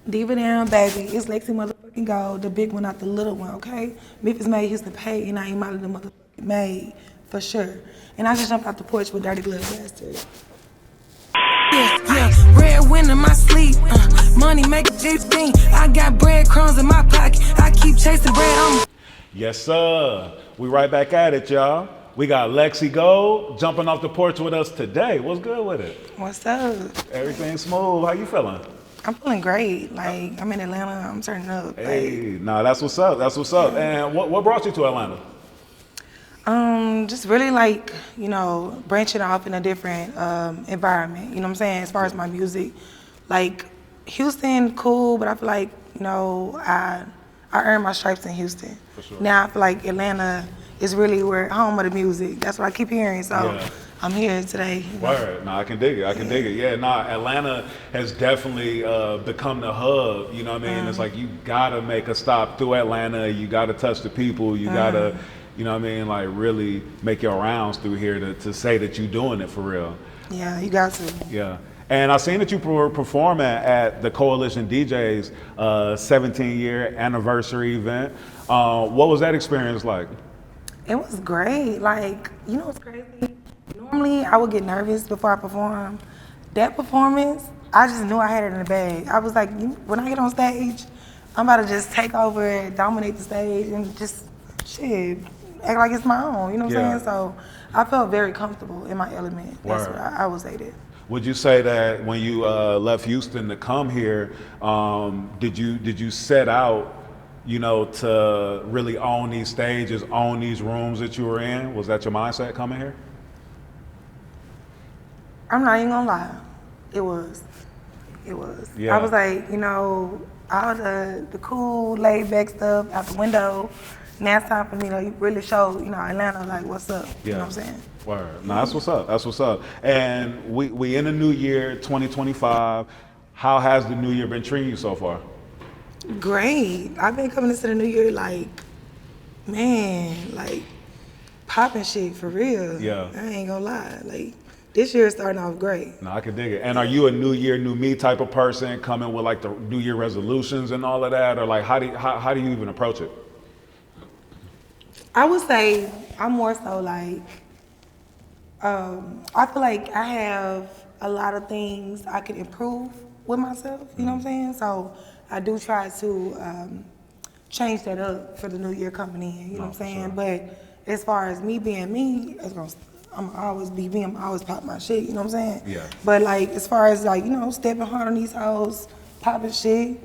Diva down, baby. It's Lexi motherfucking Gold, the big one, not the little one, okay? Memphis made Houston pay, and I ain't modeling the motherfucking made, for sure. And I just jumped out the porch with Dirty Glove Bastard. Yeah, red wind in my sleep, money make a 15. I got breadcrumbs in my pocket, I keep chasing bread on. Yes, sir. We right back at it, y'all. We got Lexi Gold jumping off the porch with us today. What's good with it? What's up? Everything smooth. How you feeling? I'm feeling great. Like, I'm in Atlanta, I'm turning up. Hey, nah, that's what's up. That's what's up. And what brought you to Atlanta? Just really like, you know, branching off in a different environment, you know what I'm saying, as far as my music. Like, Houston, cool, but I feel like, you know, I earned my stripes in Houston. For sure. Now I feel like Atlanta is really where home of the music. That's what I keep hearing, so yeah. I'm here today. Word. No, I can dig it. I can dig it. Yeah, nah, Atlanta has definitely become the hub, you know what I mean? It's like you gotta make a stop through Atlanta, you gotta touch the people, you gotta, you know what I mean, like really make your rounds through here to say that you're doing it for real. Yeah, you got to. Yeah. And I seen that you were performing at the Coalition DJs 17-year anniversary event. What was that experience like? It was great. Like, you know what's crazy? Normally, I would get nervous before I perform. That performance, I just knew I had it in the bag. I was like, when I get on stage, I'm about to just take over, dominate the stage, and just, shit, act like it's my own, you know what I'm saying? So I felt very comfortable in my element. That's what I would say that. Would you say that when you left Houston to come here, did you set out, you know, to really own these stages, own these rooms that you were in? Was that your mindset coming here? I'm not even gonna lie, it was. It was. Yeah. I was like, you know, all the cool, laid back stuff out the window. Now it's time for me to really show, you know, Atlanta, like, what's up, you know what I'm saying? Word. No, that's what's up, that's what's up. And we in the new year, 2025. How has the new year been treating you so far? Great. I've been coming into the new year like, man, like popping shit for real. Yeah. I ain't gonna lie. Like, this year is starting off great. No, I can dig it. And are you a new year, new me type of person, coming with like the new year resolutions and all of that? Or like, how do you even approach it? I would say I'm more so like, I feel like I have a lot of things I could improve with myself, you know what I'm saying? So I do try to change that up for the new year coming in, you know what I'm saying? Sure. But as far as me being me, I'm always be me, I'm always pop my shit, you know what I'm saying? Yeah. But like, as far as like, you know, stepping hard on these hoes, popping shit,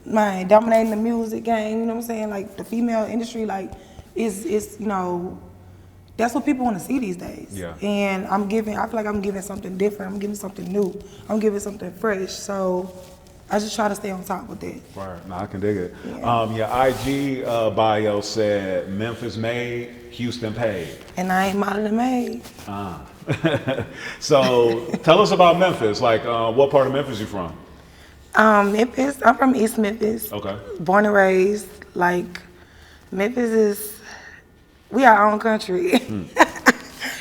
man, dominating the music game, you know what I'm saying? Like the female industry, like, is you know, that's what people want to see these days. Yeah. And I feel like I'm giving something different, I'm giving something new, I'm giving something fresh, so I just try to stay on top with it. Right, no, I can dig it. Yeah. Your IG bio said, Memphis made, Houston paid. And I ain't modeling made. So tell us about Memphis, like what part of Memphis you from? Memphis, I'm from East Memphis. Okay. Born and raised, like, Memphis is, we our own country.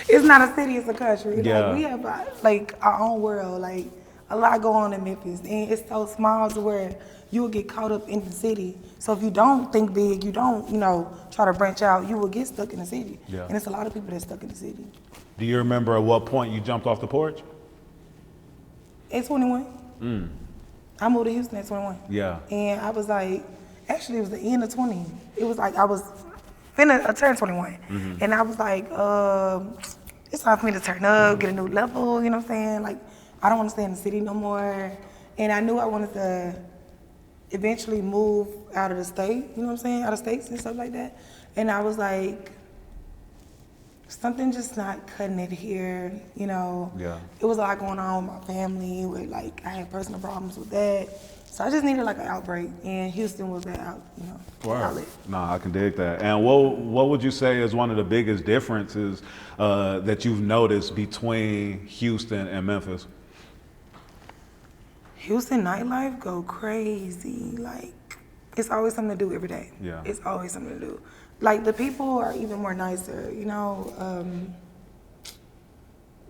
It's not a city, it's a country. Yeah. Like, we have like our own world, like a lot go on in Memphis. And it's so small to where you will get caught up in the city. So if you don't think big, you don't, you know, try to branch out, you will get stuck in the city. Yeah. And it's a lot of people that's stuck in the city. Do you remember at what point you jumped off the porch? At 21. I moved to Houston at 21. Yeah. And I was like, actually it was the end of 20. It was like I was finna turn 21. And I was like, it's time for me to turn up, get a new level, you know what I'm saying? Like, I don't want to stay in the city no more. And I knew I wanted to eventually move out of the state, you know what I'm saying? Out of states and stuff like that. And I was like, something just not cutting it here, you know? Yeah. It was a lot going on with my family, where like I had personal problems with that. So I just needed like an outbreak, and Houston was that outlet. Nah, I can dig that. And what would you say is one of the biggest differences that you've noticed between Houston and Memphis? Houston nightlife go crazy. Like, it's always something to do every day. Yeah. It's always something to do. Like, the people are even more nicer, you know?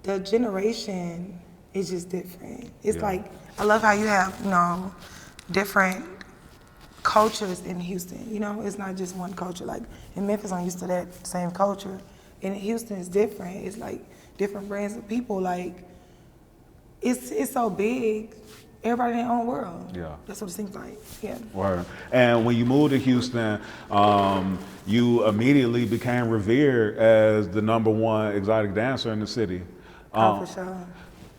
The generation is just different. It's like, I love how you have, you know, different cultures in Houston. You know, it's not just one culture. Like in Memphis, I'm used to that same culture. In Houston, it's different. It's like different brands of people. Like it's so big. Everybody in their own world. Yeah. That's what it seems like. Yeah. Word. And when you moved to Houston, you immediately became revered as the #1 exotic dancer in the city. For sure.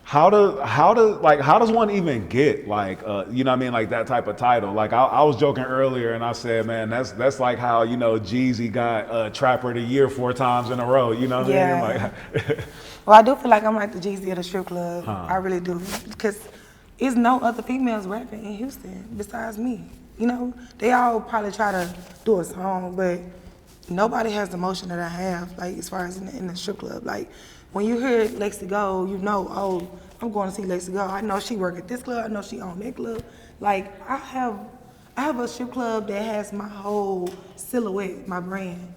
How does one even get like you know what I mean, like that type of title? Like I was joking earlier and I said, man, that's like how, you know, Jeezy got Trapper of the Year 4 times in a row. You know what I mean? Like, well, I do feel like I'm like the Jeezy of the strip club. I really do, because there's no other females rapping in Houston besides me. You know, they all probably try to do a song, but nobody has the motion that I have, like as far as in the strip club. Like when you hear Lexi Gold, you know, oh, I'm going to see Lexi Gold. I know she work at this club. I know she own that club. Like I have a strip club that has my whole silhouette, my brand.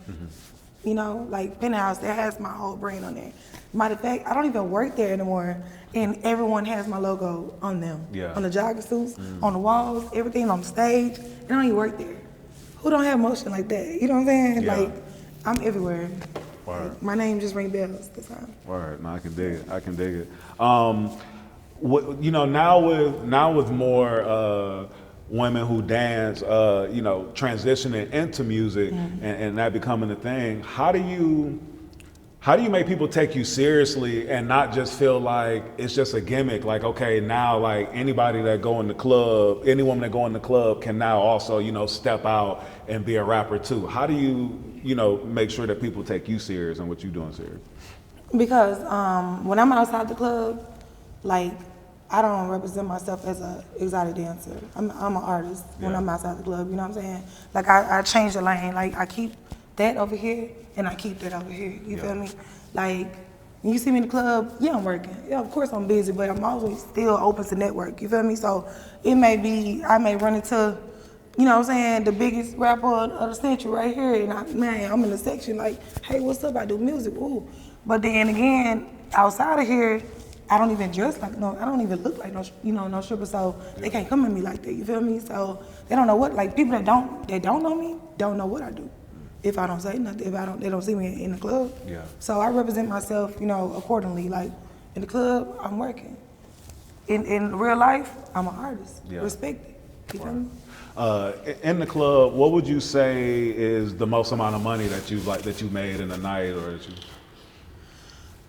You know, like Penthouse, that has my whole brand on there. Matter of fact, I don't even work there anymore, and everyone has my logo on them. Yeah. On the jogging suits, on the walls, everything on the stage. And I don't even work there. Who don't have motion like that? You know what I'm saying? Yeah. Like, I'm everywhere. Word. Like, my name just ring bells. That's all. Word. No, I can dig it. I can dig it. You know, now with more women who dance, you know, transitioning into music and that becoming a thing, how do you make people take you seriously and not just feel like it's just a gimmick? Like, okay, now like anybody that go in the club, any woman that go in the club can now also, you know, step out and be a rapper too. How do you know, make sure that people take you serious and what you're doing serious? Because when I'm outside the club, like, I don't represent myself as an exotic dancer. I'm an artist when I'm outside the club, you know what I'm saying? Like, I change the lane. Like, I keep that over here, and I keep that over here, you feel me? Like, when you see me in the club, yeah, I'm working. Yeah, of course I'm busy, but I'm always still open to network, you feel me? So, it may be, I may run into, you know what I'm saying, the biggest rapper of the century right here, and I'm in the section like, hey, what's up? I do music, ooh. But then again, outside of here, I don't even dress like I don't even look like no stripper, so they can't come at me like that, you feel me? So they don't know what, like people that don't know me, don't know what I do. If I don't say nothing, they don't see me in the club. Yeah. So I represent myself, you know, accordingly. Like in the club, I'm working. In real life, I'm an artist. Yeah. Respect it. You feel me? In the club, what would you say is the most amount of money that you made in a night, or that you?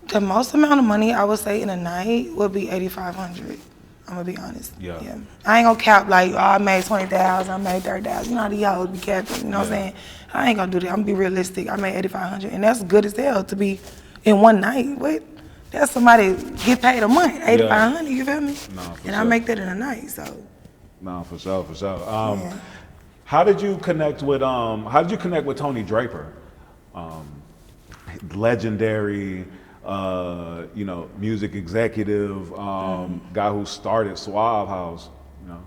The most amount of money I would say in a night would be $8,500. I'm gonna be honest. Yeah. I ain't gonna cap like, oh, I made 20,000, I made 30,000. You know how these hoes be capping. You know what I'm saying? I ain't gonna do that. I'm gonna be realistic. I made 8,500, and that's good as hell to be in one night. What? That's somebody get paid a month, 8,500. You feel me? No, and I make that in a night. So. No, for sure. How did you connect with Tony Draper? Legendary. You know, music executive, guy who started Suave House, you know.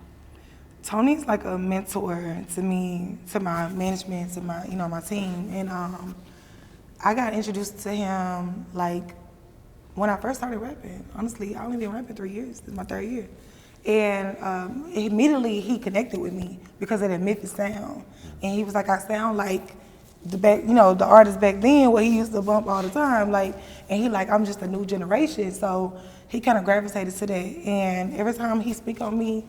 Tony's like a mentor to me, to my management, to my, you know, my team. And I got introduced to him like when I first started rapping. Honestly, I only been rapping 3 years. This is my 3rd year. And immediately he connected with me because of that Memphis sound. And he was like, I sound like the artist back then, what he used to bump all the time, like, and he like, I'm just a new generation, so he kind of gravitated to that. And every time he speak on me,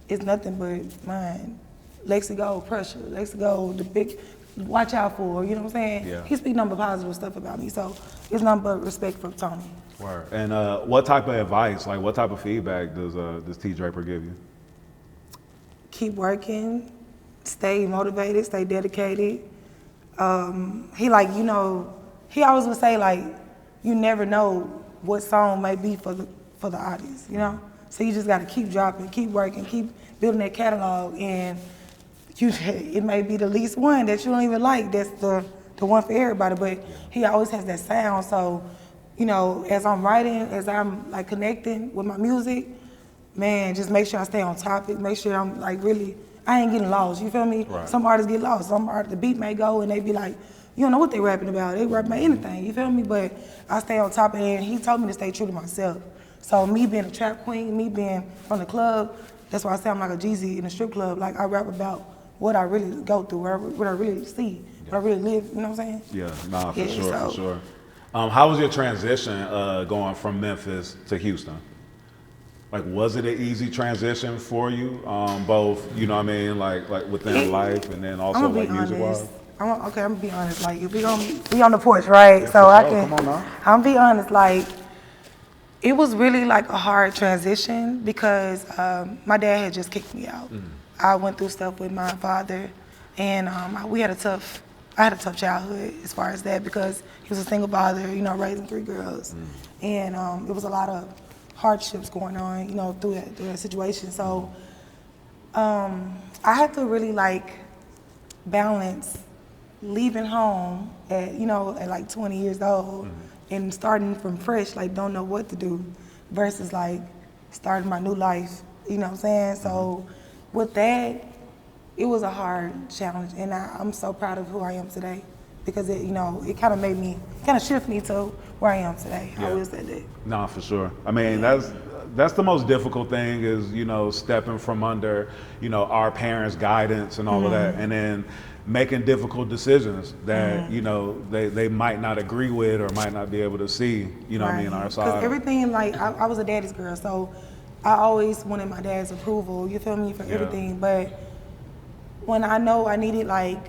it's nothing but mine. Lexi Gold, pressure. Lexi Gold, the big, watch out for. You know what I'm saying? Yeah. He speak nothing but positive stuff about me, so it's nothing but respect for Tony. Word. And what type of advice, like what type of feedback does T. Draper give you? Keep working, stay motivated, stay dedicated. He like, you know, he always would say like, you never know what song may be for the audience, you know? So you just gotta keep dropping, keep working, keep building that catalog, and it may be the least one that you don't even like, that's the one for everybody, but he always has that sound. So, you know, as I'm writing, as I'm like connecting with my music, man, just make sure I stay on topic, make sure I'm like really, I ain't getting lost, you feel me? Right. Some artists get lost. Some artists, the beat may go and they be like, you don't know what they rapping about. They rap about anything, you feel me? But I stay on top of it, and he told me to stay true to myself. So me being a trap queen, me being from the club, That's why I say I'm like a Jeezy in a strip club. Like I rap about what I really go through, what I really see, what I really live. You know what I'm saying? Yeah, nah, for Yeah, sure, so- for sure. How was your transition going from Memphis to Houston? Like, was it an easy transition for you? Both, you know what I mean, like within life and then also like music wise? I'm gonna be honest. Like if we on the porch, right? Yeah, so for I sure. can. Come on now. I'm be honest. Like it was really like a hard transition because my dad had just kicked me out. I went through stuff with my father, and I had a tough childhood as far as that because he was a single father, you know, raising 3 girls, and it was a lot of hardships going on, you know, through that situation. So I had to really like balance leaving home at like 20 years old and starting from fresh, like don't know what to do, versus like starting my new life. You know what I'm saying? So with that, it was a hard challenge, and I'm so proud of who I am today because it kind of made me, kind of shift me to where I am today. I will say that. No, for sure. I mean, that's the most difficult thing is, stepping from under, our parents' guidance and all of that, and then making difficult decisions that, they might not agree with or might not be able to see, what I mean, our side. Because everything, like, I was a daddy's girl, so I always wanted my dad's approval, you feel me, for everything. But when I know I needed, like,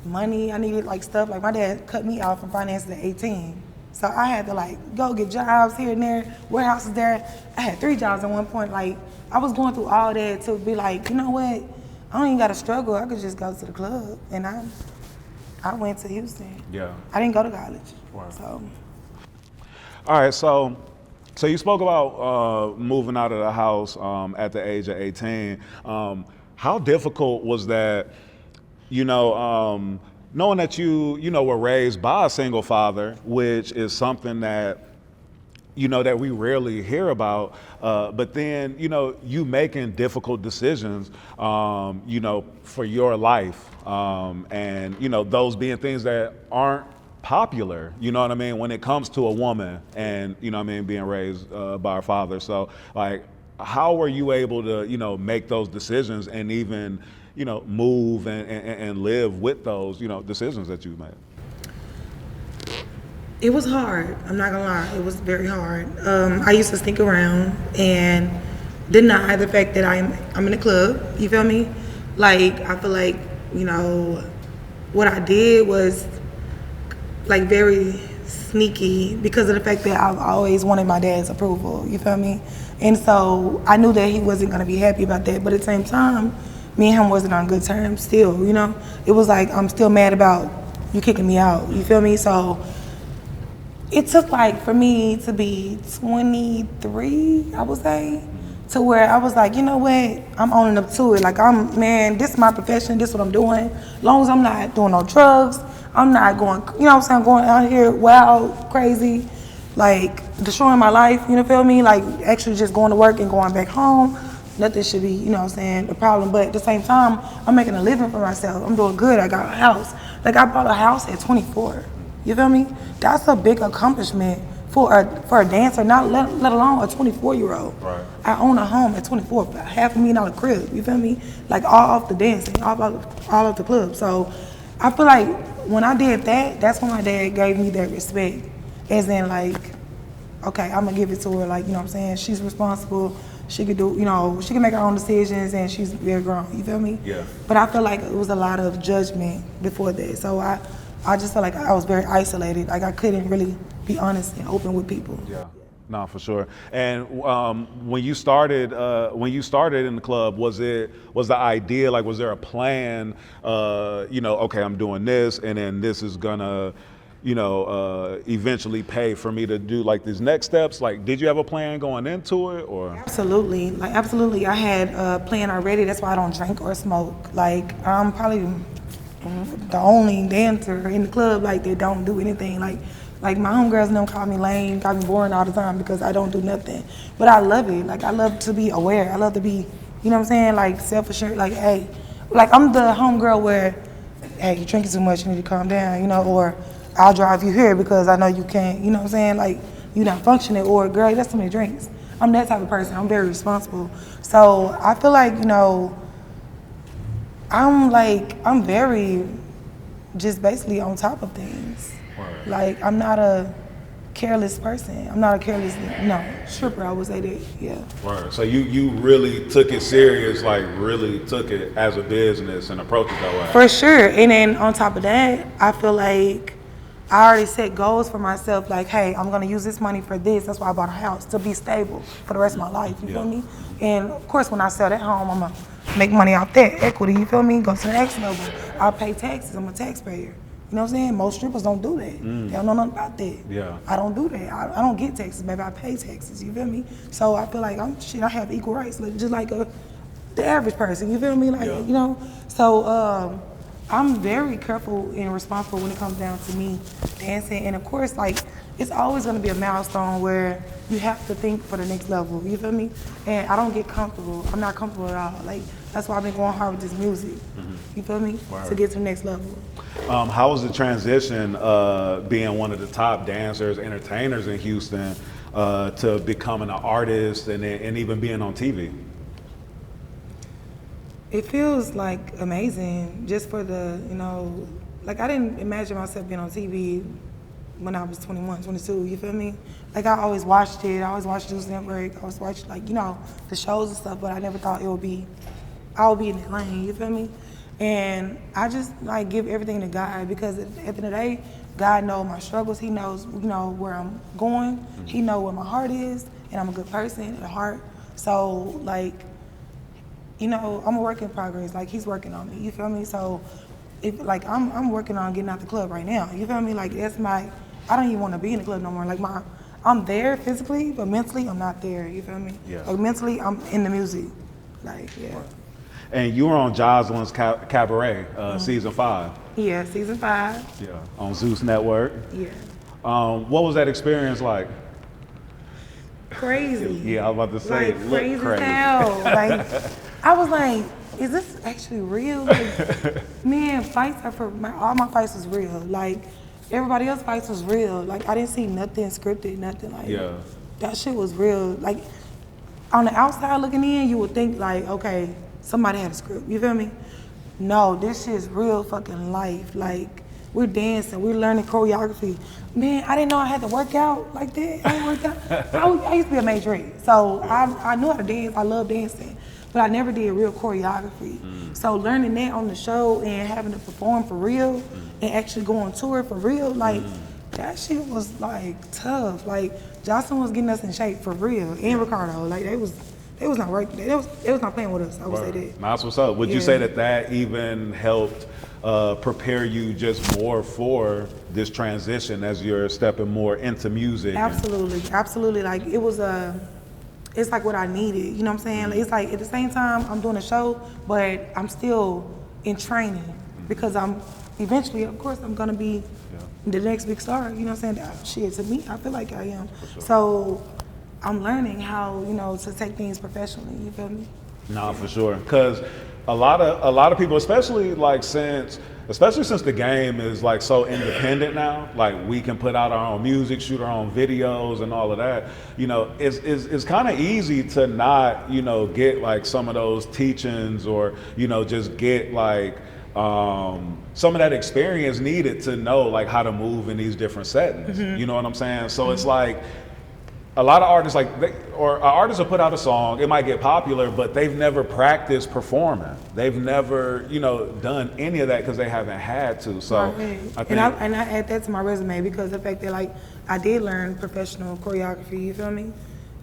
money, I needed, like, stuff, like, my dad cut me out from finances at 18. So I had to like go get jobs here and there, warehouses there. I had 3 jobs at one point. Like I was going through all that to be like, you know what? I don't even gotta struggle. I could just go to the club. And I went to Houston. Yeah. I didn't go to college. Wow. So. All right, so you spoke about moving out of the house at the age of 18. How difficult was that, knowing that you were raised by a single father, which is something that, that we rarely hear about, but then, you making difficult decisions, for your life, and, those being things that aren't popular, you know what I mean, when it comes to a woman and, being raised by her father. So, like, how were you able to, make those decisions and even, move and live with those, decisions that you made? It was hard. I'm not gonna lie. It was very hard. I used to sneak around and deny the fact that I'm in a club. You feel me? Like I feel like what I did was like very sneaky because of the fact that I've always wanted my dad's approval. You feel me? And so I knew that he wasn't gonna be happy about that. But at the same time, me and him wasn't on good terms still, It was like, I'm still mad about you kicking me out, you feel me? So it took like for me to be 23, I would say, to where I was like, you know what, I'm owning up to it. Like this is my profession, this is what I'm doing. As long as I'm not doing no drugs, I'm not going, going out here wild, crazy, like destroying my life, feel me? Like actually just going to work and going back home. Nothing should be, a problem. But at the same time, I'm making a living for myself. I'm doing good. I got a house. Like I bought a house at 24. You feel me? That's a big accomplishment for a dancer, not let alone a 24-year-old. Right. I own a home at 24, $500,000 crib. You feel me? Like all off the dancing, all off the club. So I feel like when I did that, that's when my dad gave me that respect. As in like, okay, I'm gonna give it to her. Like, she's responsible. She could do, she can make her own decisions and she's very grown, you feel me? Yeah. But I feel like it was a lot of judgment before that. So I just felt like I was very isolated. Like I couldn't really be honest and open with people. Yeah. No, for sure. And when you started in the club, was the idea, like, was there a plan, okay, I'm doing this and then this is gonna, eventually pay for me to do like these next steps? Like, did you have a plan going into it or? Absolutely. Like, absolutely. I had a plan already. That's why I don't drink or smoke. Like, I'm probably the only dancer in the club, like, that don't do anything. Like my homegirls don't call me lame, call me boring all the time because I don't do nothing. But I love it. Like, I love to be aware. I love to be, like, self-assured. Like, hey, like, I'm the homegirl where, hey, you're drinking too much, you need to calm down, or I'll drive you here because I know you can't, like, you're not functioning, or girl, that's too many drinks. I'm that type of person. I'm very responsible. So I feel like, I'm very just basically on top of things. Word. Like, I'm not a careless person. I'm not a careless, stripper, I would say that, yeah. Word. So you really took it serious, like really took it as a business and approached it that way. For sure. And then on top of that, I feel like I already set goals for myself, like, hey, I'm gonna use this money for this. That's why I bought a house, to be stable for the rest of my life, you feel me? And of course, when I sell that home, I'm gonna make money off that equity, you feel me? Go to the next level. I'll pay taxes, I'm a taxpayer. You know what I'm saying? Most strippers don't do that. They don't know nothing about that. Yeah. I don't do that. I don't get taxes, baby. I pay taxes, you feel me? So I feel like I have equal rights, just like the average person, you feel me? Like, So I'm very careful and responsible when it comes down to me dancing. And of course, like, it's always gonna be a milestone where you have to think for the next level, you feel me? And I don't get comfortable. I'm not comfortable at all. Like, that's why I've been going hard with this music, you feel me? Word. To get to the next level. How was the transition being one of the top dancers, entertainers in Houston to becoming an artist and even being on TV? It feels like amazing just for the, like, I didn't imagine myself being on TV when I was 21, 22, you feel me? Like, I always watched it. I always watched News Network. I always watched, like, the shows and stuff, but I never thought I would be in that lane, you feel me? And I just, like, give everything to God, because at the end of the day, God knows my struggles. He knows, where I'm going. He knows where my heart is, and I'm a good person at heart. So, like, I'm a work in progress. Like, he's working on me, you feel me? So, I'm working on getting out the club right now, you feel me? Like, I don't even want to be in the club no more. Like, I'm there physically, but mentally, I'm not there, you feel me? Yeah. Like, mentally, I'm in the music. Like, yeah. And you were on Joseline's Cabaret, season 5. Yeah, season 5. Yeah. On Zeus Network. Yeah. What was that experience like? Crazy. Yeah, I was about to say, like, it looked crazy. as hell. Like, I was like, is this actually real? Like, man, fights are all my fights was real. Like, everybody else's fights was real. Like, I didn't see nothing scripted, nothing like. Yeah. That shit was real. Like, on the outside looking in, you would think like, okay, somebody had a script. You feel me? No, this shit's real fucking life. Like, we're dancing, we're learning choreography. Man, I didn't know I had to work out like that. I worked out. I used to be a majorette, so I knew how to dance. I love dancing, but I never did real choreography. So learning that on the show and having to perform for real and actually go on tour for real, like, that shit was like tough. Like, Joseline was getting us in shape for real, and Ricardo. Like, they was not working. They was not playing with us. I would say that. That's what's up. Would you say that even helped prepare you just more for this transition as you're stepping more into music? Absolutely, absolutely. Like, it's like what I needed. You know what I'm saying? It's like at the same time I'm doing a show, but I'm still in training because I'm eventually, of course, I'm gonna be the next big star. You know what I'm saying? Shit, to me, I feel like I am. Sure. So I'm learning how, to take things professionally. You feel me? Nah, for sure. Because a lot of people, especially since the game is like so independent now, like we can put out our own music, shoot our own videos and all of that, it's kind of easy to not, get like some of those teachings or, just get like some of that experience needed to know like how to move in these different settings. You know what I'm saying? So it's like, a lot of artists, artists will put out a song, it might get popular, but they've never practiced performing. They've never, done any of that because they haven't had to. So I think, I add that to my resume because the fact that like I did learn professional choreography, you feel me?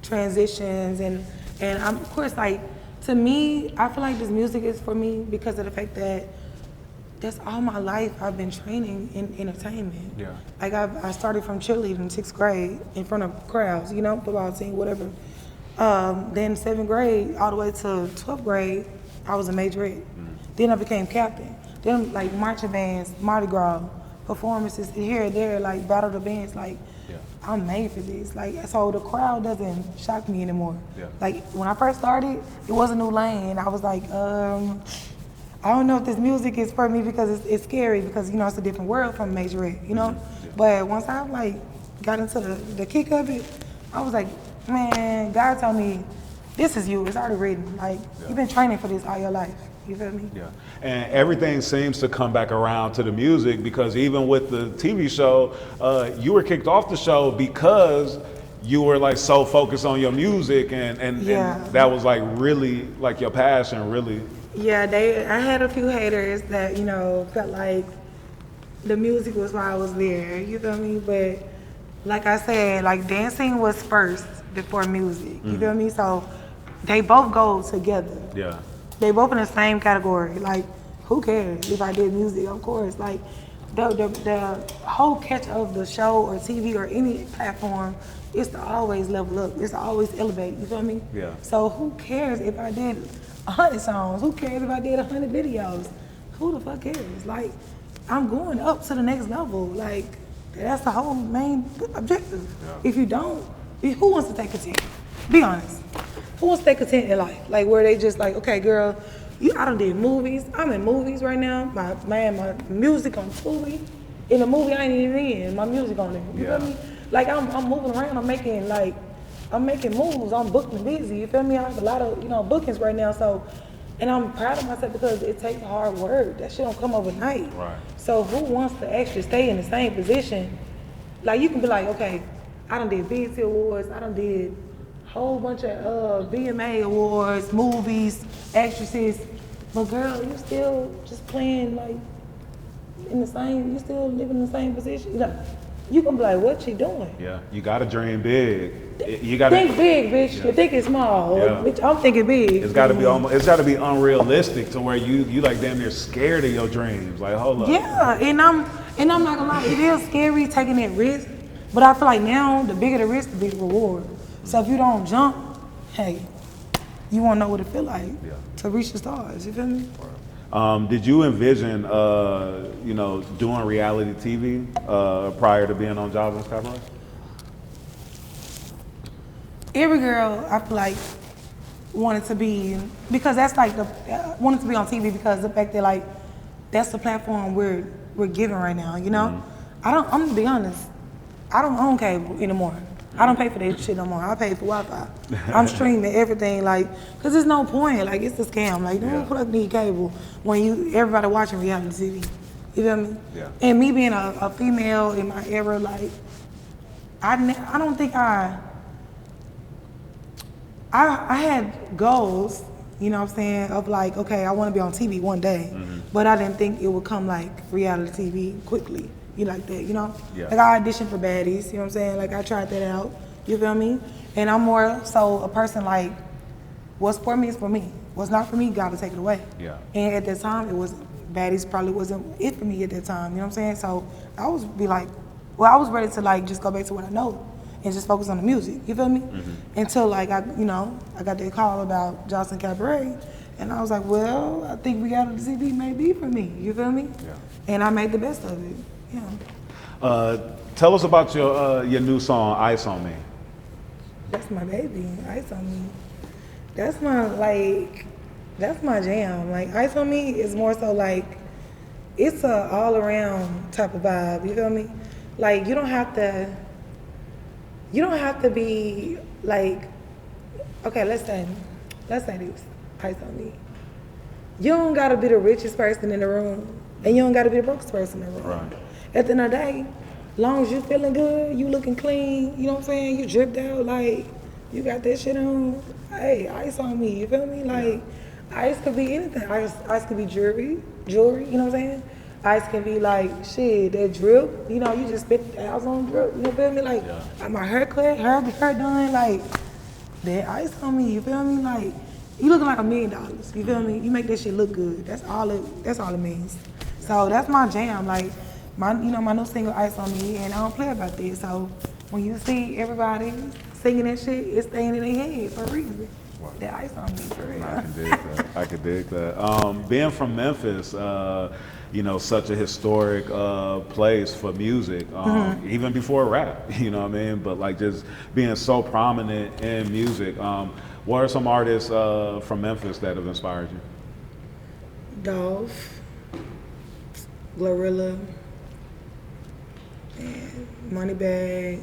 Transitions and I'm, of course, like, to me, I feel like this music is for me because of the fact that that's all my life I've been training in entertainment. Yeah. Like, I started from cheerleading in 6th grade in front of crowds, football team, whatever. Then 7th grade all the way to 12th grade, I was a majorette. Then I became captain. Then like marching bands, Mardi Gras, performances here and there, like battle the bands, like I'm made for this. Like, so the crowd doesn't shock me anymore. Yeah. Like, when I first started, it was a new lane. I was like, I don't know if this music is for me because it's scary because, it's a different world from majorette, But once I, like, got into the kick of it, I was like, man, God told me, this is you. It's already written. Like, you've been training for this all your life. You feel me? Yeah. And everything seems to come back around to the music, because even with the TV show, you were kicked off the show because you were like so focused on your music, and that was like really like your passion, really. Yeah, I had a few haters that, you know, felt like the music was why I was there. You feel me? But like I said, like dancing was first before music. You feel me? So they both go together. Yeah. They both in the same category. Like, who cares if I did music? Of course. Like, the whole catch of the show or TV or any platform is to always level up. It's to always elevate. You feel me? Yeah. So who cares if I did 100 songs? Who cares if I did 100 videos? Who the fuck cares? Like, I'm going up to the next level. Like, that's the whole main objective. Yeah. If you don't, who wants to stay content? Be honest. Who wants to stay content in life? Like, where they just like, okay, girl, I done did movies. I'm in movies right now. My music on Tubi. In the movie I ain't even in. My music on there. You feel me? Like, I'm moving around. I'm making moves. I'm booked and busy. You feel me? I have a lot of, bookings right now. So, and I'm proud of myself because it takes hard work. That shit don't come overnight. Right. So who wants to actually stay in the same position? Like, you can be like, okay, I done did BET Awards. I done did a whole bunch of VMA Awards, movies, actresses. But girl, you still just playing like you still living in the same position. You can be like, what's she doing? Yeah, you gotta dream big. You gotta think big, bitch. Yeah. You think it's small. Yeah. Bitch, I'm thinking big. It's gotta be unrealistic to where you like damn near scared of your dreams. Like, hold up. Yeah, and I'm not gonna lie, it is scary taking that risk. But I feel like now the bigger the risk, the bigger the reward. So if you don't jump, hey, you won't know what it feel like to reach the stars. You feel me? Did you envision, doing reality TV prior to being on Joseline's Cabaret? Every girl, I feel like, wanted to be, because that's like wanted to be on TV because the fact that like that's the platform we're given right now. You know, I'm gonna be honest. I don't own cable anymore. I don't pay for that shit no more. I pay for Wi-Fi. I'm streaming everything, like, cause there's no point. Like, it's a scam. Like, who fuck need cable when everybody watching reality TV? You feel me? Yeah. And me being a female in my era, like, I don't think I had goals. You know what I'm saying? Of like, okay, I want to be on TV one day, but I didn't think it would come like reality TV quickly. You like that, you know? Yeah. Like, I auditioned for Baddies, you know what I'm saying? Like, I tried that out, you feel me? And I'm more so a person like, what's for me is for me. What's not for me, God will take it away. Yeah. And at that time, Baddies probably wasn't it for me at that time, you know what I'm saying? So I was I was ready to like just go back to what I know and just focus on the music, you feel me? Until like, I got that call about Joseline Cabaret, and I was like, well, I think reality TV may be for me, you feel me? Yeah. And I made the best of it. Yeah. Tell us about your new song, Ice on Me. That's my baby, Ice on Me. That's my jam. Like, Ice on Me is more so like, it's a all around type of vibe, you feel me? Like, you don't have to be like, okay, let's say this, Ice on Me. You don't gotta be the richest person in the room, and you don't gotta be the brokest person in the room. Right. At the end of the day, long as you feeling good, you looking clean, you know what I'm saying? You dripped out, like, you got that shit on. Hey, Ice on Me, you feel me? Like, ice could be anything. Ice could be jewelry, you know what I'm saying? Ice can be like, shit, that drip, you just spit the house on drip, you feel me? Like, my hair cut, hair done, like, that Ice on Me, you feel me? Like, you looking like $1 million, you feel me? You make that shit look good. That's all it means. So that's my jam. Like, my new single, Ice on Me, and I don't play about this. So when you see everybody singing that shit, it's staying in their head for a reason. Wow. That Ice on Me, for real. I can dig that. Being from Memphis, such a historic place for music, even before rap, you know what I mean? But like just being so prominent in music, what are some artists from Memphis that have inspired you? Dolph, Glorilla, and Moneybag.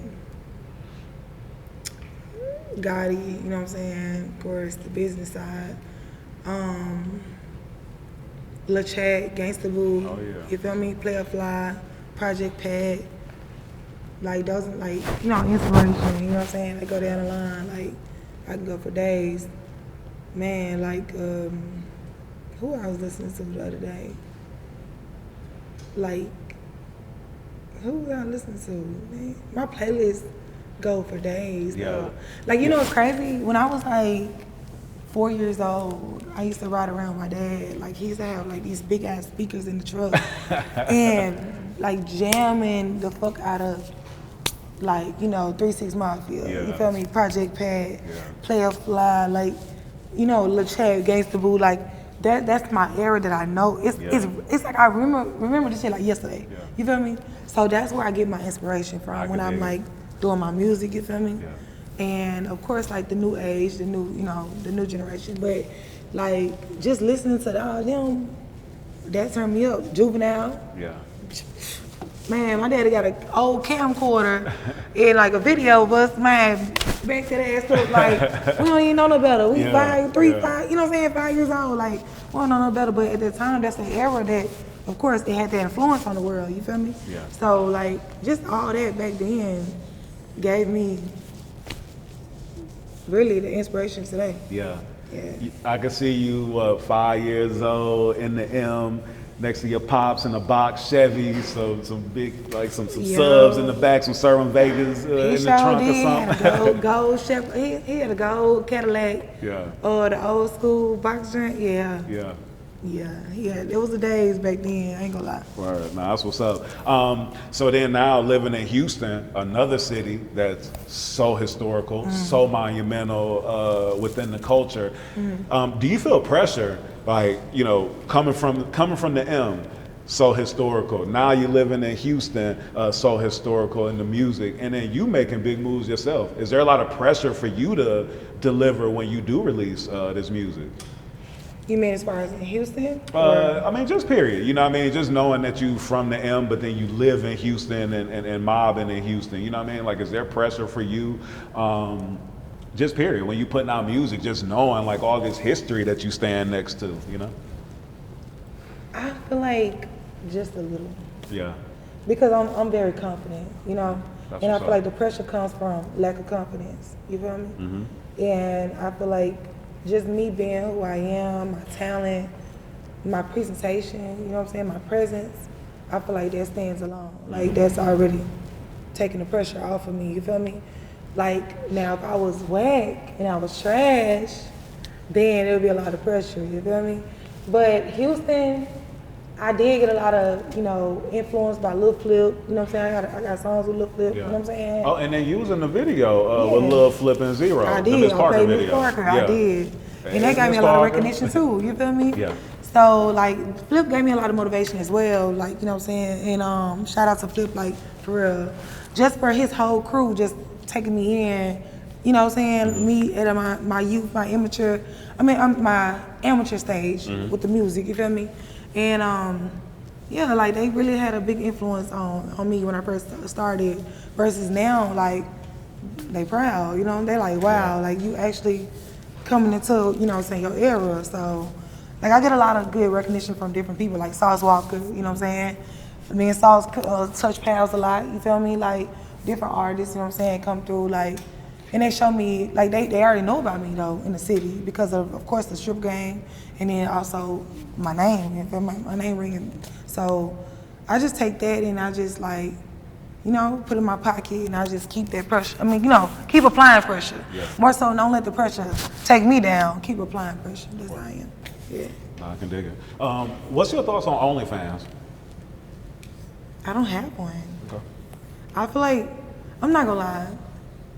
Gotti, you know what I'm saying? Of course, the business side. Lil Chat, Gangsta Boo, Oh, yeah. you feel me? Player Fly, Project Pat. Like, those are like, you know, inspiration, you know what I'm saying? I go down the line, like, I can go for days. Man, like, who I was listening to the other day? Like, who was I listening to? Man, my playlist go for days. Yeah. Though. Like, you know what's crazy? When I was like 4 years old, I used to ride around with my dad. Like, he used to have like these big ass speakers in the truck and like jamming the fuck out of like, you know, 3 6 Mafia. Yeah. You feel me? Project Pad, Player Fly, like, you know, Lil Chat, Gangsta Boo, like that's my era that I know. It's like I remember this shit like yesterday. Yeah. You feel me? So that's where I get my inspiration from when I'm like doing my music, you feel me? Yeah. And of course like the new age, the new, you know, the new generation. But like just listening to all them, that turned me up. Juvenile. Yeah. Man, my daddy got an old camcorder and like a video of us, man, back to the ass up, like, we don't even know no better. We 5, 3, 5, you know what I'm saying, 5 years old, like, we don't know no better. But at the time, that's the era that, of course, they had that influence on the world, you feel me? Yeah. So, like, just all that back then gave me really the inspiration today. Yeah. Yeah. I can see you 5 years old in the M, next to your pops in a box Chevy, so some big, like some subs in the back, some serving Vegas in the trunk or something. He had a gold Chevy. He had a gold Cadillac. Yeah. Or the old school box joint. Yeah. Yeah. Yeah. It was the days back then. I ain't gonna lie. Word. Nah, that's what's up. So then now living in Houston, another city that's so historical, so monumental within the culture. Do you feel pressure, like, you know, coming from the M, so historical. Now you're living in Houston, so historical in the music, and then you making big moves yourself. Is there a lot of pressure for you to deliver when you do release this music? You mean as far as in Houston? I mean, just period. You know what I mean? Just knowing that you from the M, but then you live in Houston and mobbing in Houston. You know what I mean? Like, is there pressure for you? Just period. When you putting out music, just knowing like all this history that you stand next to, you know? I feel like just a little. Yeah. Because I'm very confident, you know? That's and I what's feel up. like the pressure comes from lack of confidence. You feel me? Mm-hmm. And I feel like just me being who I am, my talent, my presentation, you know what I'm saying, my presence, I feel like that stands alone. Like that's already taking the pressure off of me, you feel me? Like now if I was whack and I was trash, then there would be a lot of pressure, you feel me? But Houston, I did get a lot of, you know, influence by Lil Flip, you know what I'm saying? I got songs with Lil Flip, you know what I'm saying? Oh, and then you was in the video with Lil Flip and Zero. I the did. Miss I Parker played video. Miss Parker. Yeah. I did. Hey, And that gave me Miss a lot of Parker. recognition too, you feel me? Yeah. So like Flip gave me a lot of motivation as well, like, you know what I'm saying? And shout out to Flip, like, for real. Just for his whole crew just taking me in, you know what I'm saying? Me at my youth, my amateur stage with the music, you feel me? And yeah, like they really had a big influence on me when I first started versus now, like, they proud, you know? They like, wow, like you actually coming into, you know what I'm saying, your era. So, like, I get a lot of good recognition from different people, like Sauce Walker, you know what I'm saying? Me and Sauce touch pals a lot, you feel me? Like, different artists, you know what I'm saying, come through, like, and they show me, like, they already know about me, though, in the city because of course, the strip game, and then also my name, you feel my name ringing. So, I just take that and I just, like, you know, put it in my pocket and I just keep that pressure. I mean, you know, keep applying pressure. Yeah. More so, don't let the pressure take me down. Keep applying pressure. That's how I am. Yeah. I can dig it. What's your thoughts on OnlyFans? I don't have one. Okay. I feel like, I'm not gonna lie,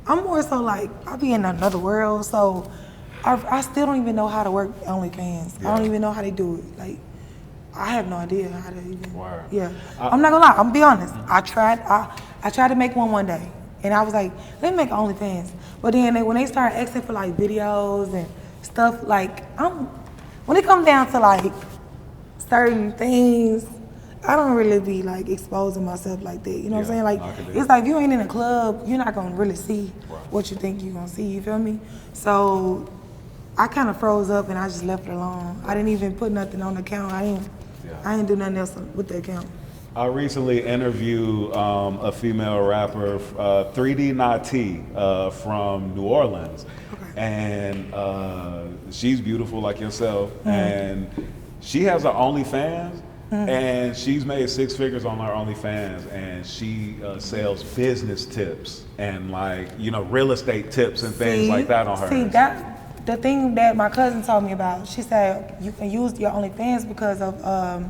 I'm more so like, I be in another world, so I still don't even know how to work OnlyFans. Yeah. I don't even know how they do it. Like, I have no idea how to even. Word. Yeah. I'm not gonna lie, I'm gonna be honest. I tried to make one day, and I was like, let me make OnlyFans. But then when they started asking for like videos and stuff, like, when it comes down to like certain things, I don't really be like exposing myself like that. You know what I'm saying? Like, I can dig it's it. like if you ain't in a club, you're not gonna really see what you think you're gonna see. You feel me? So I kind of froze up and I just left it alone. I didn't even put nothing on the account. I didn't do nothing else with the account. I recently interviewed a female rapper, 3D Nati, from New Orleans, and she's beautiful like yourself, and she has an OnlyFans, and she's made 6 figures on her OnlyFans, and she sells business tips and like real estate tips and things like that on her. See, the thing that my cousin told me about, she said you can use your OnlyFans because of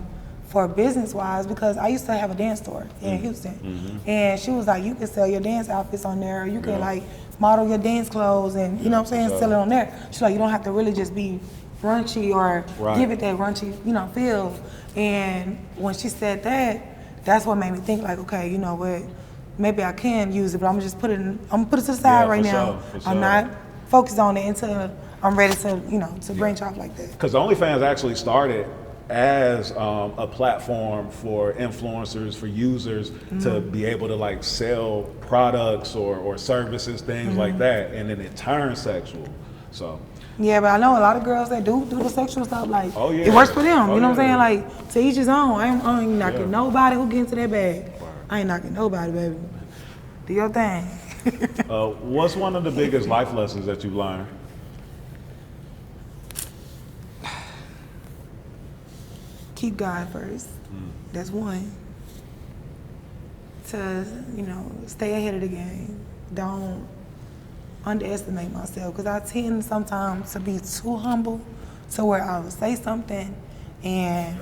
for business wise, because I used to have a dance store in Houston, and she was like, you can sell your dance outfits on there, you can like model your dance clothes, and you know what I'm saying, sell it on there. She's like, you don't have to really just be raunchy or give it that raunchy, feel. And when she said that, that's what made me think like, okay, you know what, maybe I can use it, but I'm gonna just put it to the side right now. I'm not focused on it until I'm ready to, to branch off like that. Because OnlyFans actually started as a platform for influencers, for users to be able to like sell products or services, things like that, and then it turns sexual. So yeah, but I know a lot of girls that do the sexual stuff, like yeah. it works for them. You know what I'm saying? Like to each his own. I ain't knocking nobody who get into that bag. I ain't knocking nobody, baby. Do your thing. What's one of the biggest life lessons that you've learned? Keep God first. That's one. To, stay ahead of the game. Don't underestimate myself, because I tend sometimes to be too humble to where I would say something and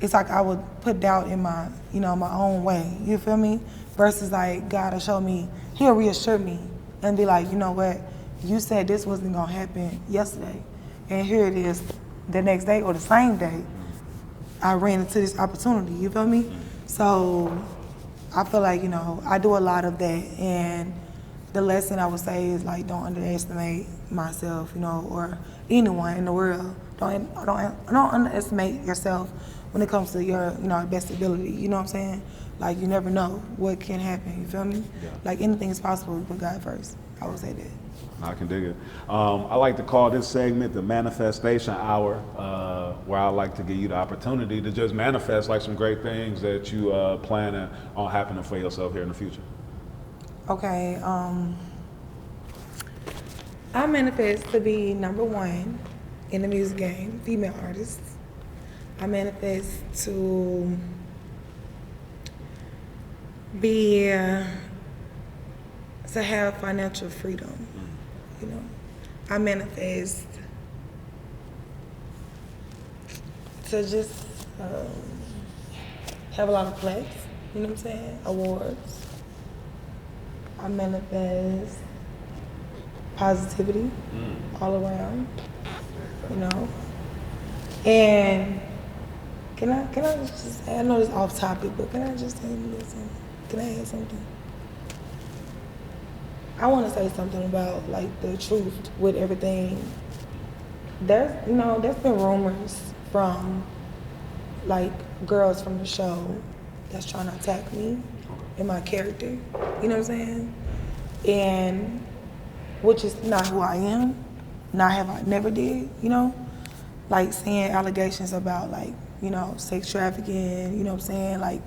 it's like I would put doubt in my, my own way. You feel me? Versus like God will show me, he'll reassure me and be like, you know what? You said this wasn't gonna happen yesterday, and here it is the next day or the same day. I ran into this opportunity, you feel me? So I feel like, I do a lot of that, and the lesson I would say is like, don't underestimate myself, or anyone in the world. Don't underestimate yourself when it comes to your, best ability, you know what I'm saying? Like, you never know what can happen, you feel me? Yeah. Like, anything is possible with God first. I would say that. I can dig it. I like to call this segment the Manifestation Hour, where I like to give you the opportunity to just manifest like some great things that you plan on happening for yourself here in the future. Okay, I manifest to be #1 in the music game, female artist. I manifest to be, to have financial freedom, I manifest to just have a lot of plaques, you know what I'm saying, awards. I manifest positivity all around, and can I just, I know it's off topic, but can I just say something? Can I add something? I want to say something about like the truth with everything. There's been rumors from like girls from the show that's trying to attack me and my character, you know what I'm saying? And which is not who I am, never did, like saying allegations about like, sex trafficking, you know what I'm saying? Like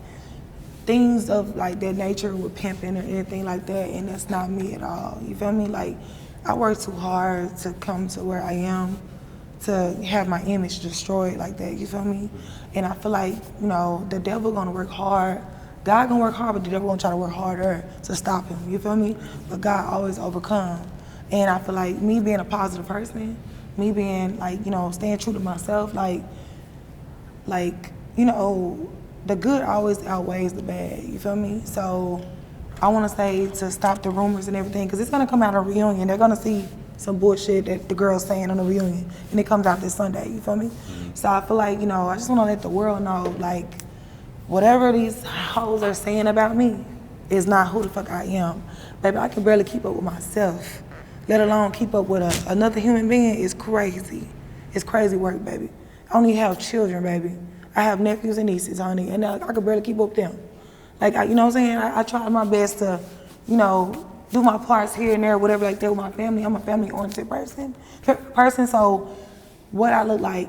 things of like that nature with pimping or anything like that, and that's not me at all, you feel me? Like I worked too hard to come to where I am, to have my image destroyed like that, you feel me? And I feel like, the devil gonna work hard. God gonna work hard, but the devil gonna try to work harder to stop him, you feel me? But God always overcome. And I feel like me being a positive person, me being like, staying true to myself, like, the good always outweighs the bad, you feel me? So I wanna say to stop the rumors and everything, because it's gonna come out of a reunion. They're gonna see some bullshit that the girl's saying on the reunion, and it comes out this Sunday, you feel me? So I feel like, I just wanna let the world know, like, whatever these hoes are saying about me is not who the fuck I am. Baby, I can barely keep up with myself, let alone keep up with another human being. Is crazy. It's crazy work, baby. I don't even have children, baby. I have nephews and nieces, honey, and I could barely keep up with them. Like, you know what I'm saying? I try my best to, you know, do my parts here and there, whatever like that with my family. I'm a family-oriented person. So what I look like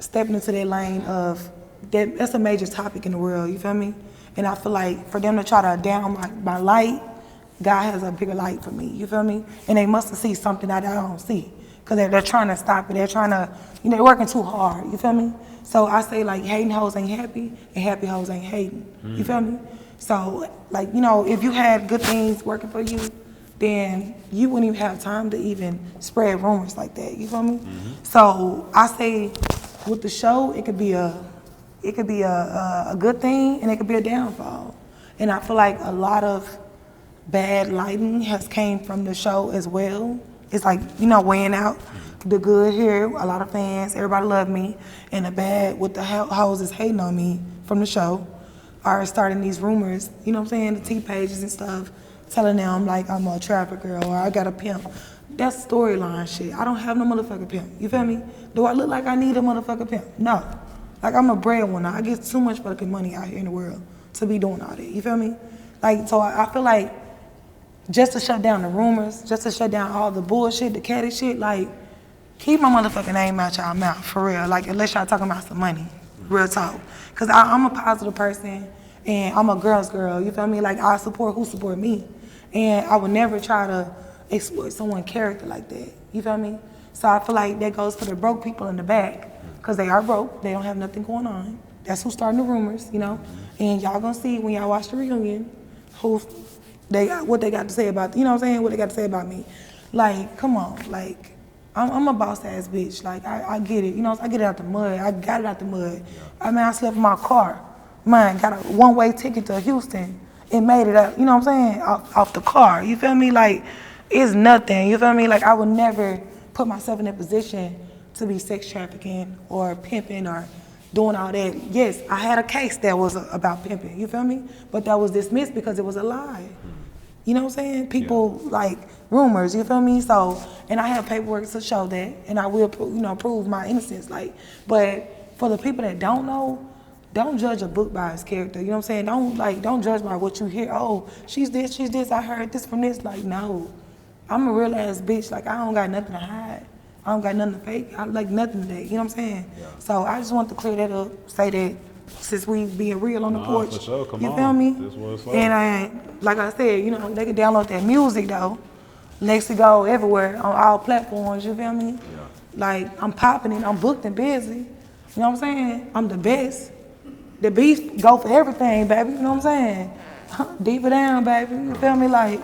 stepping into that lane of, that's a major topic in the world, you feel me? And I feel like for them to try to down my light, God has a bigger light for me, you feel me? And they must have seen something that I don't see. Because they're trying to stop it. They're trying to, you know, they're working too hard, you feel me? So I say, like, hating hoes ain't happy, and happy hoes ain't hating, you feel me? So, like, you know, if you had good things working for you, then you wouldn't even have time to even spread rumors like that, you feel me? So I say, with the show, it could be a good thing, and it could be a downfall. And I feel like a lot of bad lighting has came from the show as well. It's like, you know, weighing out the good here, a lot of fans, everybody love me, and the bad with the hoes is hating on me from the show are starting these rumors, you know what I'm saying, the T pages and stuff, telling them like I'm a trafficker or I got a pimp. That's storyline shit. I don't have no motherfucking pimp, you feel me? Do I look like I need a motherfucking pimp? No. Like, I'm a breadwinner. I get too much fucking money out here in the world to be doing all that, you feel me? Like, so I feel like just to shut down the rumors, just to shut down all the bullshit, the catty shit, like, keep my motherfucking name out y'all mouth, for real. Like, unless y'all talking about some money, real talk. Because I'm a positive person, and I'm a girl's girl, you feel me? Like, I support who support me. And I would never try to exploit someone's character like that, you feel me? So I feel like that goes for the broke people in the back, because they are broke, they don't have nothing going on. That's who's starting the rumors, you know? And y'all gonna see when y'all watch the reunion, what they got to say about, you know what I'm saying, what they got to say about me. Like, come on, like, I'm a boss ass bitch. Like, I get it, you know, I get it out the mud. I got it out the mud. I mean, I slept in my car. Man, got a one-way ticket to Houston and made it out, you know what I'm saying, off the car, you feel me? Like, it's nothing, you feel me? Like, I would never put myself in a position to be sex trafficking or pimping or doing all that. Yes, I had a case that was about pimping, you feel me? But that was dismissed because it was a lie. You know what I'm saying? People like rumors, you feel me? So, and I have paperwork to show that, and I will, you know, prove my innocence. Like, but for the people that don't know, don't judge a book by its character. You know what I'm saying? Don't judge by what you hear. Oh, she's this, I heard this from this. Like, no. I'm a real ass bitch. Like, I don't got nothing to hide. I don't got nothing to fake. I like nothing today. You know what I'm saying? Yeah. So I just want to clear that up, say that since we being real on the porch. For sure. Come you on. Feel me? This was fun. And like I said, you know, they can download that music though. Lexi Gold everywhere on all platforms, you feel me? Yeah. Like, I'm popping it, I'm booked and busy. You know what I'm saying? I'm the best. The beast go for everything, baby. You know what I'm saying? Deeper down, baby. You feel me? Like,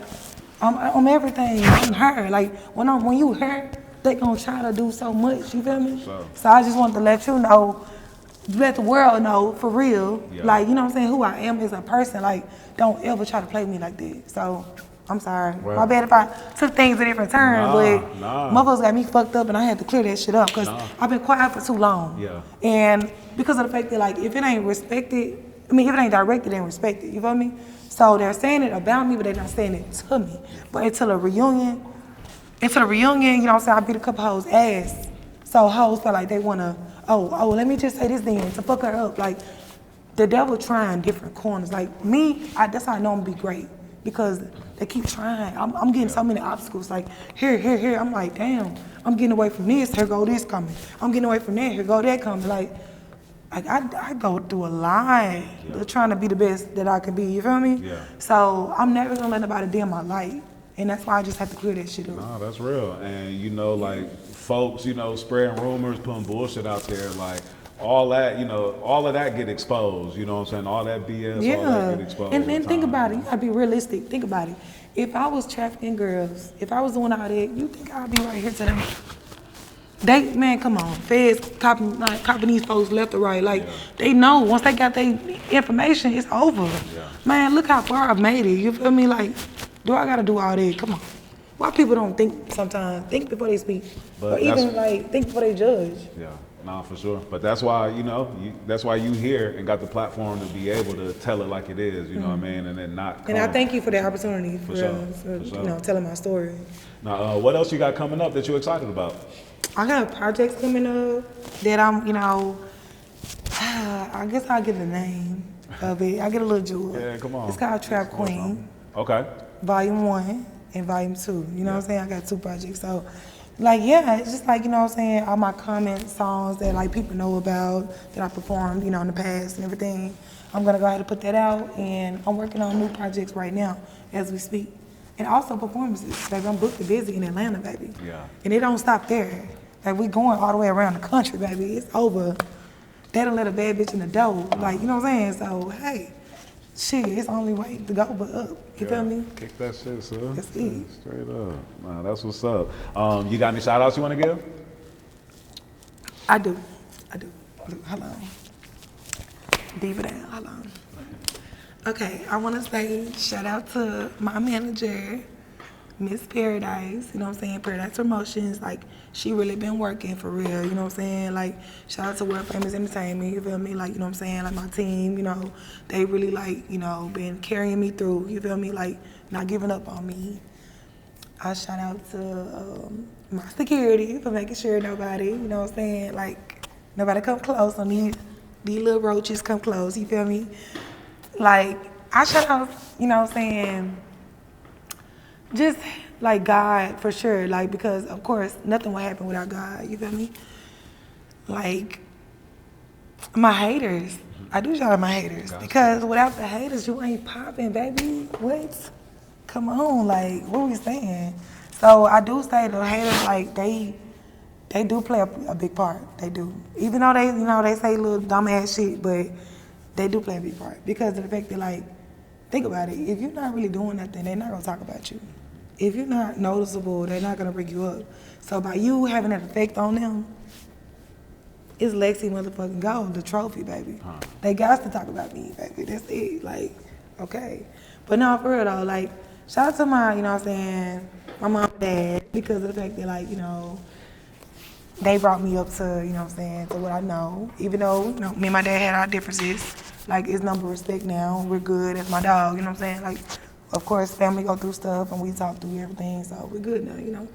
I'm everything. I'm her. Like, when you her, they gonna try to do so much, you feel me? So I just want to let you know, let the world know, for real, like, you know what I'm saying, who I am as a person. Like, don't ever try to play me like that. So, I'm sorry. Well, my bad if I took things a different turn, but motherfuckers got me fucked up and I had to clear that shit up because I've been quiet for too long. Yeah. And because of the fact that, like, if it ain't respected, I mean, if it ain't directed, it ain't respected, you feel me? So they're saying it about me, but they're not saying it to me. But until the reunion, you know what I'm saying, I beat a couple hoes' ass. So hoes feel like they wanna, let me just say this then, to fuck her up. Like, the devil trying different corners. Like, me, that's how I know I'm gonna be great. Because they keep trying. I'm getting so many obstacles. Like, here. I'm like, damn, I'm getting away from this, here go this coming. I'm getting away from that, here go that coming. Like I go through a lot trying to be the best that I can be, you feel me? Yeah. So I'm never gonna let nobody dim my light. And that's why I just have to clear that shit up. No, that's real. And you know, like, folks, you know, spreading rumors, putting bullshit out there, like, all that, you know, all of that get exposed, you know what I'm saying? All that BS, all that get exposed. And think about it, you gotta be realistic. Think about it. If I was trafficking girls, if I was doing all that, you think I'd be right here to them? Man, come on. Feds copying these folks left or right. Like, they know once they got their information, it's over. Yeah. Man, look how far I've made it. You feel me? Like, do I gotta do all that? Come on. Why people don't think sometimes? Think before they speak. Or even, like, think before they judge. Yeah. No, for sure. But that's why, you know, that's why you here and got the platform to be able to tell it like it is, you know what I mean? And then not. And I thank you for the opportunity for you know, telling my story. Now, what else you got coming up that you're excited about? I got projects coming up that I'm, you know, I guess I'll get the name of it. I get a little jewel. Yeah, come on. It's called Trap Queen. Okay. Volume 1 and Volume 2. You know what I'm saying? I got 2 projects. So, like, yeah, it's just like, you know what I'm saying, all my comment songs that, like, people know about, that I performed, you know, in the past and everything. I'm going to go ahead and put that out, and I'm working on new projects right now as we speak. And also performances. Baby, I'm booked and busy in Atlanta, baby. Yeah. And it don't stop there. Like, we going all the way around the country, baby. It's over. They don't let a bad bitch in the door. Like, you know what I'm saying? So, hey, shit, it's the only way to go but up. You feel me? Kick that shit, son. That's it. Straight up. Nah, that's what's up. You got any shout outs you want to give? I do. Look, hold on. Deep it down. Hold on. Okay, I want to say shout out to my manager, Miss Paradise, you know what I'm saying, Paradise Promotions. Like, she really been working for real, you know what I'm saying? Like, shout out to World Famous Entertainment, you feel me? Like, you know what I'm saying? Like, my team, you know, they really, like, you know, been carrying me through, you feel me? Like, not giving up on me. I shout out to my security for making sure nobody, you know what I'm saying? Like, nobody come close on these little roaches come close, you feel me? Like, I shout out, you know what I'm saying, just like God for sure, like, because of course nothing would happen without God, you feel me? Like, my haters, I do shout out my haters, because without the haters you ain't popping, baby. What? Come on, like, what are we saying? So I do say the haters, like, they do play a big part, they do. Even though they, you know, they say little dumbass shit, but they do play a big part, because of the fact that, like, think about it, if you're not really doing nothing, they're not gonna talk about you. If you're not noticeable, they're not gonna bring you up. So by you having that effect on them, it's Lexi motherfucking Gold, the trophy, baby. They got to talk about me, baby. That's it. Like, okay. But no, for real though, like, shout out to my, you know what I'm saying, my mom and dad, because of the fact that, like, you know, they brought me up to, you know what I'm saying, to what I know. Even though, you know, me and my dad had our differences, like, it's number of respect now. We're good. That's my dog, you know what I'm saying? Like, of course, family go through stuff and we talk through everything, so we're good now, you know.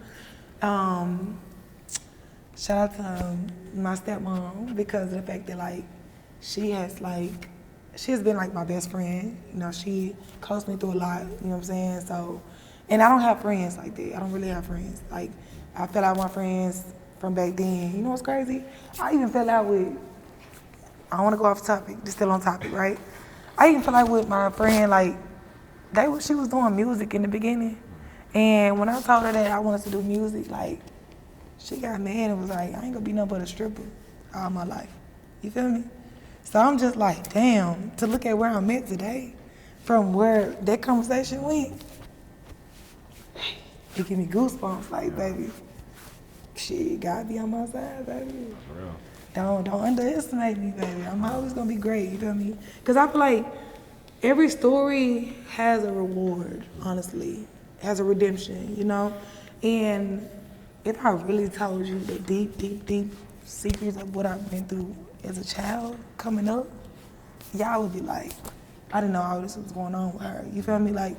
Shout out to my stepmom, because of the fact that, like, she has been like my best friend. You know, she coached me through a lot, you know what I'm saying? So, and I don't have friends like that. I don't really have friends. Like, I fell out with my friends from back then. You know what's crazy? I even fell out with, I don't want to go off topic, just still on topic, right? I even fell out with my friend, like, she was doing music in the beginning. And when I told her that I wanted to do music, like, she got mad and was like, I ain't gonna be nothing but a stripper all my life. You feel me? So I'm just like, damn, to look at where I'm at today, from where that conversation went, it give me goosebumps, like, baby, shit, God be on my side, baby. For real. Don't underestimate me, baby. I'm always gonna be great, you feel me? Because I feel like every story has a reward, honestly, has a redemption, you know? And if I really told you the deep, deep, deep secrets of what I've been through as a child coming up, y'all would be like, I didn't know all this was going on with her. You feel me? Like,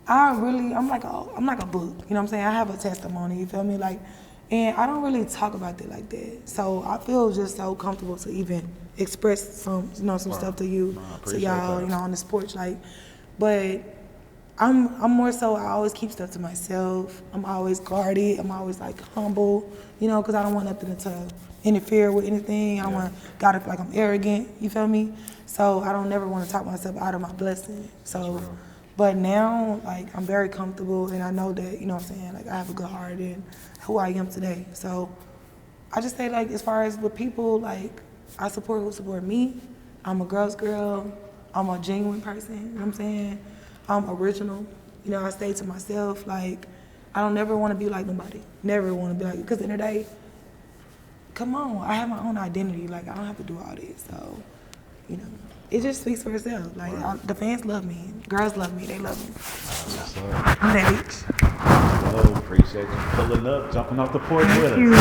I'm like a book, you know what I'm saying? I have a testimony, you feel me? Like, and I don't really talk about it like that. So I feel just so comfortable to even express some stuff to you, to y'all, you know, on this porch, like, but I'm more so, I always keep stuff to myself. I'm always guarded. I'm always, like, humble, you know, because I don't want nothing to interfere with anything. I don't want God to feel like I'm arrogant, you feel me? So I don't never want to talk myself out of my blessing. So, but now, like, I'm very comfortable, and I know that, you know what I'm saying, like, I have a good heart and who I am today. So I just say, like, as far as with people, like, I support who support me. I'm a girl's girl. I'm a genuine person, you know what I'm saying? I'm original. You know, I stay to myself. Like, I don't never want to be like nobody. Never want to be like, because at the end of the day, come on, I have my own identity. Like, I don't have to do all this. So, you know, it just speaks for itself. Like, the fans love me. Girls love me. They love me. I'm that bitch. Well, appreciate you pulling up, jumping off the porch with us. Thank you.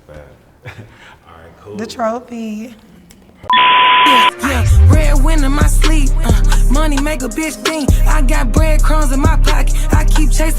Fat. All right, cool. The trophy. Yeah, breadwinner in my sleep. Money make a bitch think. I got breadcrumbs in my pocket. I keep chasing